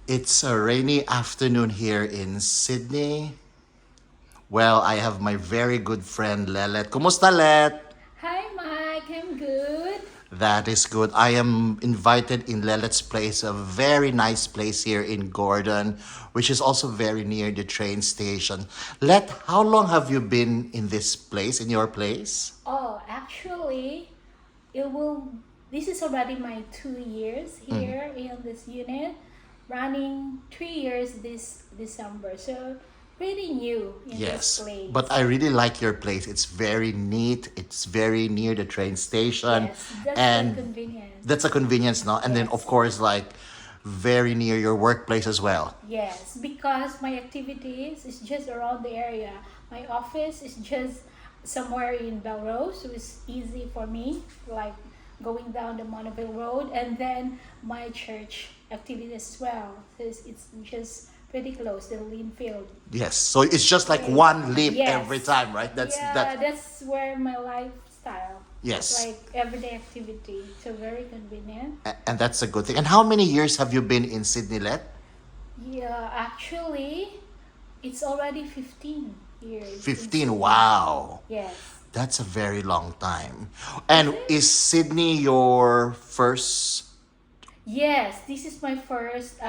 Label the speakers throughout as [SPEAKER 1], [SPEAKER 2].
[SPEAKER 1] It's a rainy afternoon here in Sydney. Well, I have my very good friend Lelet. Kumusta, Let?
[SPEAKER 2] Hi, Mike. I'm good.
[SPEAKER 1] That is good. I am invited in Lelet's place, a very nice place here in Gordon, which is also very near the train station. Let, how long have you been in this place, in your place?
[SPEAKER 2] Oh, actually, it will. This is already my 2 years here in this unit, running 3 years this December. So pretty new in this
[SPEAKER 1] Yes, but
[SPEAKER 2] place.
[SPEAKER 1] I really like your place. It's very neat. It's very near the train station,
[SPEAKER 2] Yes, that's the
[SPEAKER 1] and
[SPEAKER 2] convenience.
[SPEAKER 1] that's a convenience, no? And then of
[SPEAKER 2] Yes,
[SPEAKER 1] course, like very near your workplace as well.
[SPEAKER 2] yes, because my activities is just around the area. My office is just somewhere in Belrose, so it's easy for me, like going down the Monoville Road, and then my church activities as well. So it's just pretty close to the Linfield.
[SPEAKER 1] Yes, so it's just like
[SPEAKER 2] Okay.
[SPEAKER 1] one leap every
[SPEAKER 2] Yes.
[SPEAKER 1] time, right? That's
[SPEAKER 2] Yeah,
[SPEAKER 1] that.
[SPEAKER 2] that's where my lifestyle,
[SPEAKER 1] Yes,
[SPEAKER 2] like everyday activity. So very convenient.
[SPEAKER 1] and that's a good thing. And how many years have you been in Sydney, Let?
[SPEAKER 2] Yeah, actually, it's already 15 years in
[SPEAKER 1] 15.
[SPEAKER 2] Sydney.
[SPEAKER 1] Wow,
[SPEAKER 2] Yes.
[SPEAKER 1] that's a very long time.
[SPEAKER 2] Is
[SPEAKER 1] And
[SPEAKER 2] it?
[SPEAKER 1] is Sydney your first?
[SPEAKER 2] Yes, this is my first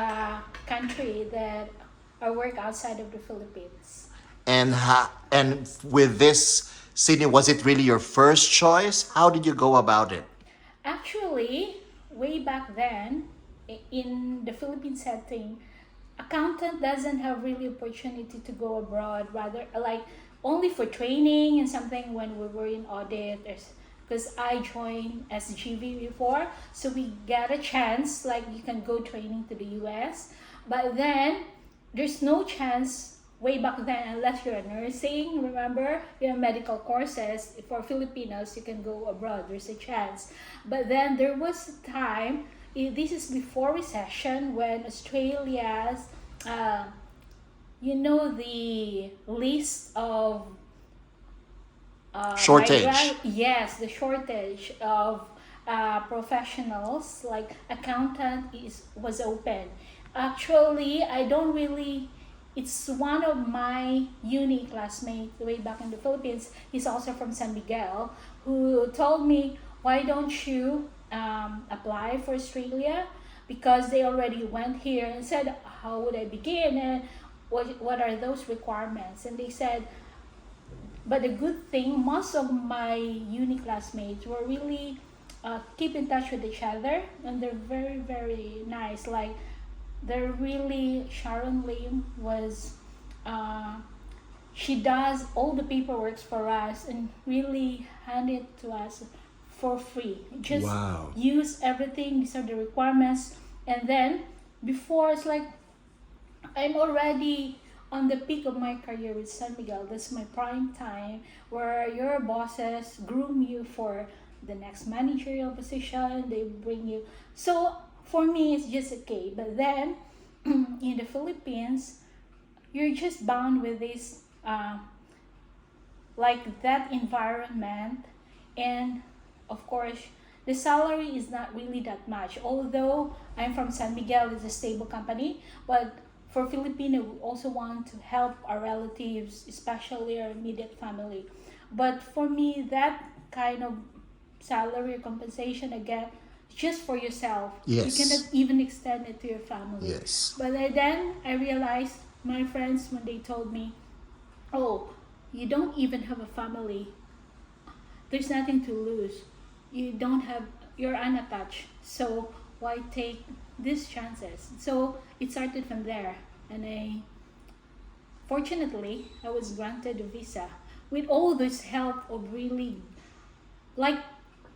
[SPEAKER 2] country that I work outside of the Philippines.
[SPEAKER 1] And with this Sydney, was it really your first choice? How did you go about it?
[SPEAKER 2] Actually, way back then, in the Philippine setting, accountant doesn't have really opportunity to go abroad. Rather, like only for training and something when we were in audit. Because I joined SGV before, so we got a chance. Like you can go training to the U.S. But then there's no chance way back then unless you're a nursing, remember, you have medical courses for Filipinos, you can go abroad, there's a chance. But then there was a time, this is before recession, when Australia's uh, the list of
[SPEAKER 1] Shortage.
[SPEAKER 2] yes, the shortage of professionals like accountant is was open. Actually, I don't really. It's one of my uni classmates way back in the Philippines. He's also from San Miguel, who told me, "Why don't you apply for Australia?" Because they already went here and said, "How would I begin?" And what are those requirements? And they said, but the good thing, most of my uni classmates were really keep in touch with each other, and they're very very nice. Like they're really Sharon Lim was. Uh, she does all the paperwork for us and really hand it to us for free. Just
[SPEAKER 1] Wow.
[SPEAKER 2] use everything. These are the requirements, and then before it's like I'm already on the peak of my career with San Miguel. That's my prime time where your bosses groom you for the next managerial position. They bring you. So for me, it's just okay. But then in the Philippines, you're just bound with this, like that environment. And of course, the salary is not really that much. Although I'm from San Miguel, it's a stable company, but for Filipino, we also want to help our relatives, especially our immediate family. But for me, that kind of salary or compensation I get just for yourself. You cannot
[SPEAKER 1] Yes.
[SPEAKER 2] even extend it to your family.
[SPEAKER 1] Yes.
[SPEAKER 2] But then I realized my friends when they told me, "Oh, you don't even have a family. There's nothing to lose. You don't have, you're unattached. So why take these chances?" So it started from there. And fortunately, I was granted a visa with all this help of really, like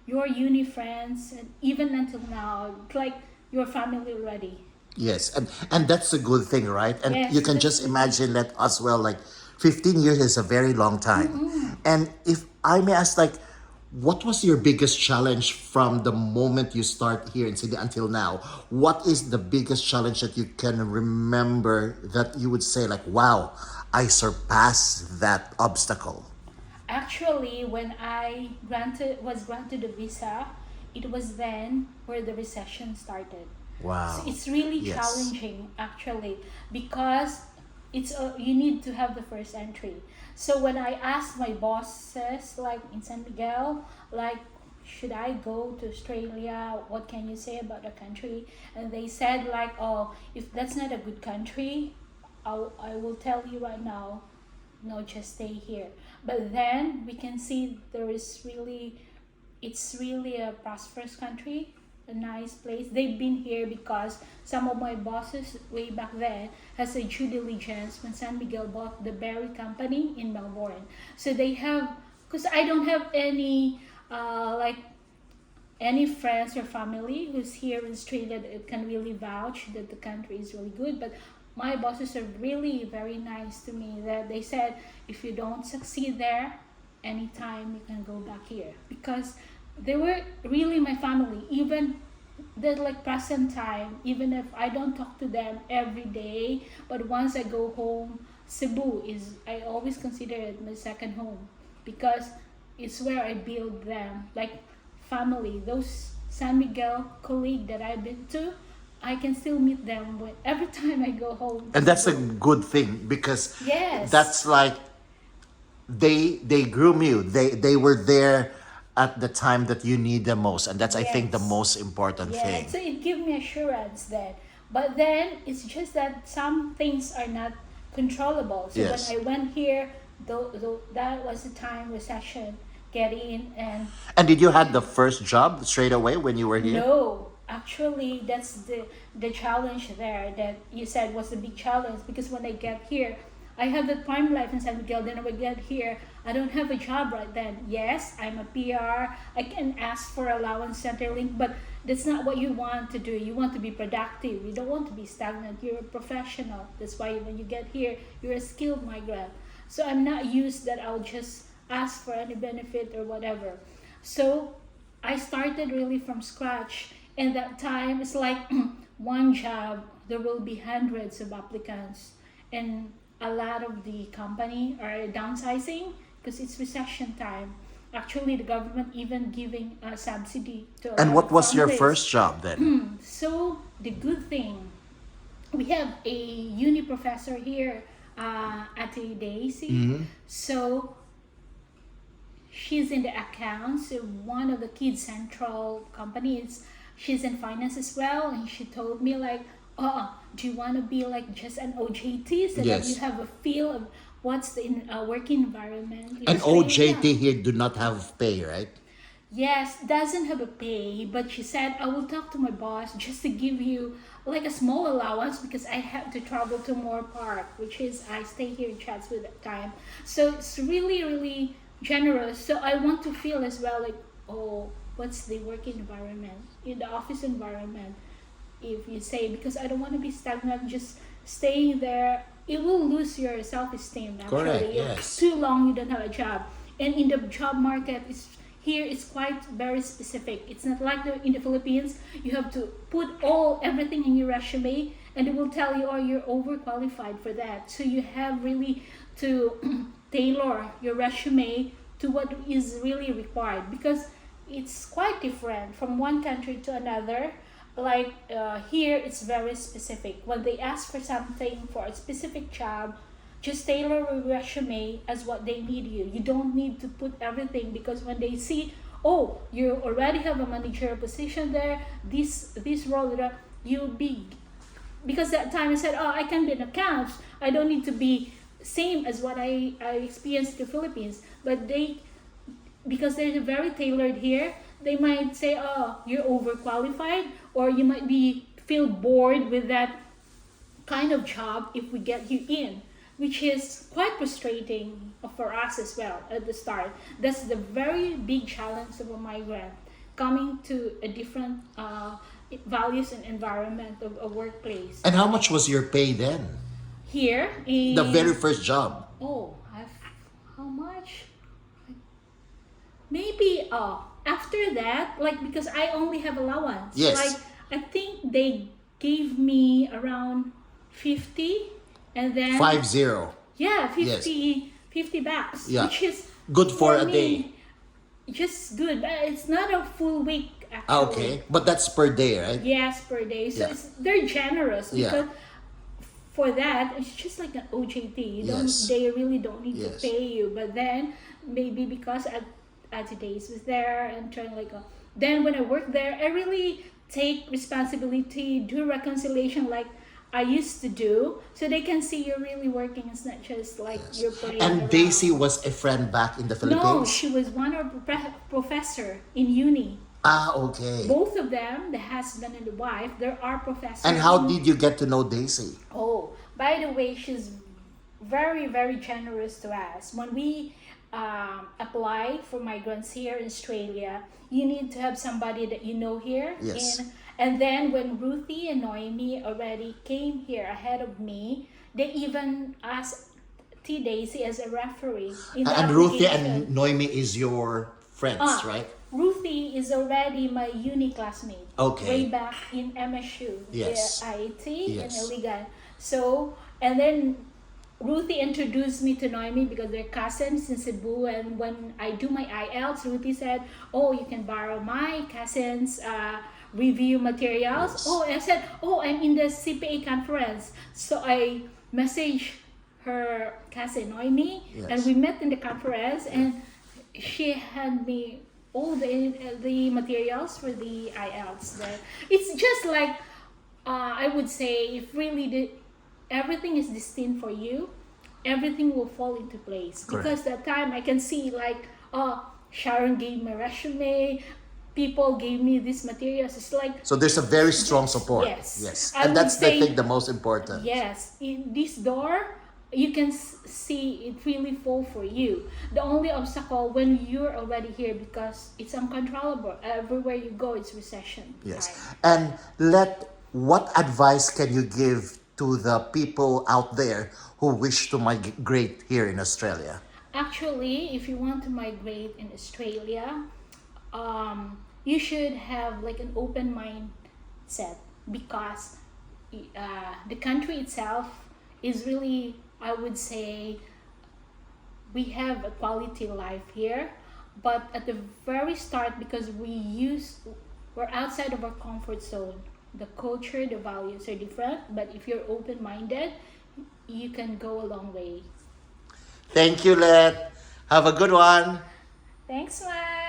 [SPEAKER 2] your uni friends, and even until now, like your family already.
[SPEAKER 1] Yes, and that's a good thing, right? And you
[SPEAKER 2] Yes,
[SPEAKER 1] can
[SPEAKER 2] that's
[SPEAKER 1] just
[SPEAKER 2] the thing.
[SPEAKER 1] imagine that as well. Like, 15 years is a very long time.
[SPEAKER 2] Mm-mm.
[SPEAKER 1] And if I may ask, like, what was your biggest challenge from the moment you start here in Sydney until now? What is the biggest challenge that you can remember that you would say, like, wow, I surpassed that obstacle?
[SPEAKER 2] Actually, when I granted a visa, it was then where the recession started. So
[SPEAKER 1] Wow.
[SPEAKER 2] it's really
[SPEAKER 1] Yes.
[SPEAKER 2] challenging actually, because you need to have the first entry. So when I asked my bosses, like in San Miguel, like, should I go to Australia? What can you say about the country? And they said like, oh, if that's not a good country, I will tell you right now, no, just stay here. But then we can see it's really a prosperous country, a nice place. They've been here because some of my bosses way back then has a due diligence when San Miguel bought the berry company in Melbourne. So they have, because I don't have like any friends or family who's here in Australia that can really vouch that the country is really good. But my bosses are really very nice to me, that they said if you don't succeed there, anytime you can go back here, because they were really my family. Even the like present time, even if I don't talk to them every day, but once I go home, Cebu is, I always consider it my second home, because it's where I build them like family. Those San Miguel colleague that I've been to, I can still meet them every time I go home to
[SPEAKER 1] And that's a
[SPEAKER 2] Cebu.
[SPEAKER 1] good thing because
[SPEAKER 2] Yes,
[SPEAKER 1] that's like they groom you. They were there at the time that you need them most, and that's I think the
[SPEAKER 2] yes.
[SPEAKER 1] most important
[SPEAKER 2] Yeah,
[SPEAKER 1] thing.
[SPEAKER 2] so it gives me assurance that. But then it's just that some things are not controllable. So when
[SPEAKER 1] Yes.
[SPEAKER 2] I went here, that was the time recession get in, and
[SPEAKER 1] And did you had the first job straight away when you were here?
[SPEAKER 2] no, actually, that's the challenge there that you said was the big challenge, because when I get here, I have the prime life in San Miguel. Then when I get here, I don't have a job right then. Yes, I'm a PR. I can ask for allowance Centerlink, but that's not what you want to do. You want to be productive. You don't want to be stagnant. You're a professional. That's why when you get here, you're a skilled migrant. So I'm not used that I'll just ask for any benefit or whatever. So I started really from scratch, and that time it's like one job, there will be hundreds of applicants, and a lot of the company are downsizing because it's recession time. Actually, the government even giving a subsidy to a
[SPEAKER 1] And
[SPEAKER 2] lot
[SPEAKER 1] what
[SPEAKER 2] of
[SPEAKER 1] was your
[SPEAKER 2] families.
[SPEAKER 1] first job then?
[SPEAKER 2] So the good thing, we have a uni professor here at a Daisy. So she's in the accounts of one of the kids central companies. She's in finance as well, and she told me like, oh, do you want to be like just an OJT so that you
[SPEAKER 1] Yes.
[SPEAKER 2] have a feel of what's the working environment in
[SPEAKER 1] And
[SPEAKER 2] Australia?
[SPEAKER 1] OJT here do not have pay, right?
[SPEAKER 2] Yes, doesn't have a pay, but she said I will talk to my boss just to give you like a small allowance, because I have to travel to Moore Park, which is I stay here in Chatswood at the time. So it's really, really generous. So I want to feel as well like, oh, what's the working environment, in the office environment, if you say, because I don't want to be stagnant, just staying there. It will lose your self-esteem
[SPEAKER 1] Correct,
[SPEAKER 2] actually. If
[SPEAKER 1] yes.
[SPEAKER 2] too long you don't have a job, and in the job market is here it's quite very specific. It's not like in the Philippines. You have to put everything in your resume, and it will tell you, oh, you're overqualified for that. So you have really to tailor your resume to what is really required, because it's quite different from one country to another. Like here, it's very specific. When they ask for something for a specific job, just tailor your resume as what they need you. You don't need to put everything, because when they see, oh, you already have a managerial position there, this role, you'll be, because that time I said, oh, I can be an accounts. I don't need to be same as what I experienced in the Philippines. But because they're very tailored here, they might say, oh, you're overqualified, or you might be feel bored with that kind of job if we get you in, which is quite frustrating for us as well at the start. That's the very big challenge of a migrant coming to a different values and environment of a workplace.
[SPEAKER 1] And how much was your pay then?
[SPEAKER 2] Here
[SPEAKER 1] The very
[SPEAKER 2] in,
[SPEAKER 1] first job.
[SPEAKER 2] oh, how much? Maybe after that, like, because I only have allowance, like
[SPEAKER 1] Yes.
[SPEAKER 2] I think they gave me around 50, and then
[SPEAKER 1] 50.
[SPEAKER 2] yeah,
[SPEAKER 1] Yes.
[SPEAKER 2] 50 bucks,
[SPEAKER 1] Yeah.
[SPEAKER 2] which is
[SPEAKER 1] Good for
[SPEAKER 2] for
[SPEAKER 1] a day.
[SPEAKER 2] me just good. But it's not a full week actually.
[SPEAKER 1] Okay, but that's per day, right?
[SPEAKER 2] Yes, per day. So
[SPEAKER 1] Yeah.
[SPEAKER 2] they're generous
[SPEAKER 1] Yeah.
[SPEAKER 2] because for that it's just like an OJT. You don't
[SPEAKER 1] Yes.
[SPEAKER 2] they really don't need to
[SPEAKER 1] Yes.
[SPEAKER 2] pay you. But then maybe because at today's was there and trying like then when I work there, I really take responsibility, do reconciliation like I used to do, so they can see you're really working. It's not just like
[SPEAKER 1] Yes.
[SPEAKER 2] you're putting it
[SPEAKER 1] And Daisy
[SPEAKER 2] around.
[SPEAKER 1] was a friend back in the
[SPEAKER 2] No,
[SPEAKER 1] Philippines?
[SPEAKER 2] she was one of professor in uni.
[SPEAKER 1] Ah, okay.
[SPEAKER 2] Both of them, the husband and the wife, there are
[SPEAKER 1] And
[SPEAKER 2] professors
[SPEAKER 1] how
[SPEAKER 2] in.
[SPEAKER 1] did you get to know Daisy?
[SPEAKER 2] Oh, by the way, she's very, very generous to us. When we apply for migrants here in Australia, you need to have somebody that you know here.
[SPEAKER 1] Yes.
[SPEAKER 2] And then when Ruthie and Noemi already came here ahead of me, they even asked T Daisy as a referee in the
[SPEAKER 1] And Ruthie and
[SPEAKER 2] application.
[SPEAKER 1] Noemi is your friends,
[SPEAKER 2] Ah,
[SPEAKER 1] right?
[SPEAKER 2] Ruthie is already my uni classmate.
[SPEAKER 1] Okay.
[SPEAKER 2] Way back in MSU,
[SPEAKER 1] Yes.
[SPEAKER 2] the IIT in
[SPEAKER 1] Yes.
[SPEAKER 2] Iligan. So, and then Ruthie introduced me to Noemi because they're cousins in Cebu. And when I do my IELTS, Ruthie said, "Oh, you can borrow my cousins' review materials."
[SPEAKER 1] Yes.
[SPEAKER 2] Oh, and I said, "Oh, I'm in the CPA conference." So I messaged her cousin Noemi, and
[SPEAKER 1] Yes.
[SPEAKER 2] we met in the conference, and she had me all the materials for the IELTS there. It's just like I would say if really everything is destined for you, everything will fall into place.
[SPEAKER 1] Correct.
[SPEAKER 2] Because that time I can see like Sharon gave my resume, people gave me these materials. It's like
[SPEAKER 1] So there's a very strong support.
[SPEAKER 2] yes,
[SPEAKER 1] Yes.
[SPEAKER 2] I
[SPEAKER 1] And
[SPEAKER 2] would
[SPEAKER 1] that's, I
[SPEAKER 2] say
[SPEAKER 1] think, the most important.
[SPEAKER 2] yes, in this door, you can see it really fall for you. The only obstacle when you're already here because it's uncontrollable. Everywhere you go, it's recession
[SPEAKER 1] Yes.
[SPEAKER 2] time.
[SPEAKER 1] And what advice can you give to the people out there who wish to migrate here in Australia?
[SPEAKER 2] Actually, if you want to migrate in Australia, you should have like an open mindset because the country itself is really, I would say, we have a quality life here, but at the very start, because we're outside of our comfort zone, the culture, the values are different, but if you're open-minded, you can go a long way.
[SPEAKER 1] Thank you, Let. Have a good one.
[SPEAKER 2] Thanks, Mike.